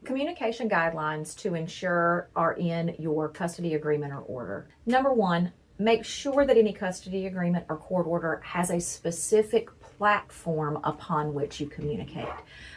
Communication guidelines to ensure are in your custody agreement or order. Number one, make sure that any custody agreement or court order has a specific platform upon which you communicate.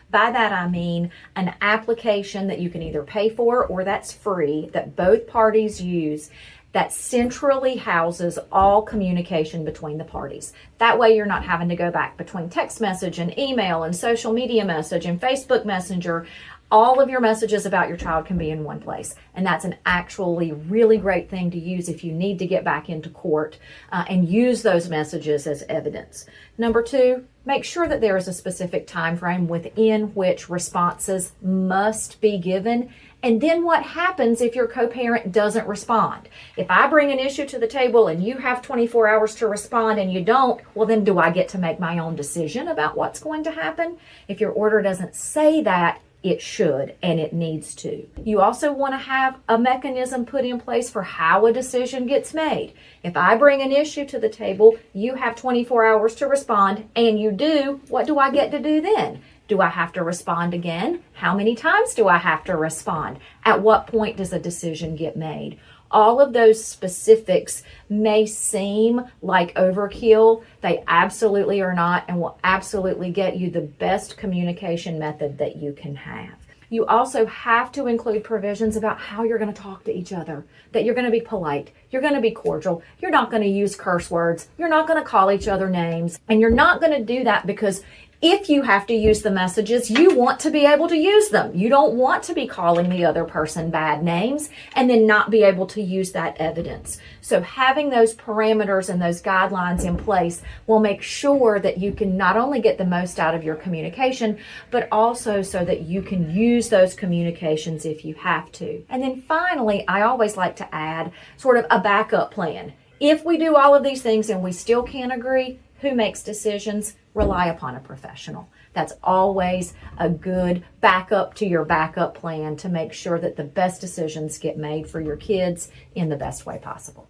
By that I mean an application that you can either pay for or that's free that both parties use that centrally houses all communication between the parties. That way you're not having to go back between text message and email and social media message and Facebook Messenger. All of your messages about your child can be in one place. And that's an actually really great thing to use if you need to get back into court and use those messages as evidence. Number two, make sure that there is a specific time frame within which responses must be given. And then what happens if your co-parent doesn't respond? If I bring an issue to the table and you have 24 hours to respond and you don't, well then do I get to make my own decision about what's going to happen? If your order doesn't say that, it should and it needs to. You also want to have a mechanism put in place for how a decision gets made. If I bring an issue to the table, you have 24 hours to respond and you do, what do I get to do then? Do I have to respond again? How many times do I have to respond? At what point does a decision get made? All of those specifics may seem like overkill. They absolutely are not and will absolutely get you the best communication method that you can have. You also have to include provisions about how you're going to talk to each other, that you're going to be polite, you're going to be cordial, you're not going to use curse words, you're not going to call each other names, and you're not going to do that because if you have to use the messages, you want to be able to use them. You don't want to be calling the other person bad names and then not be able to use that evidence. So having those parameters and those guidelines in place will make sure that you can not only get the most out of your communication, but also so that you can use those communications if you have to. And then finally, I always like to add sort of a backup plan. If we do all of these things and we still can't agree, who makes decisions? Rely upon a professional. That's always a good backup to your backup plan to make sure that the best decisions get made for your kids in the best way possible.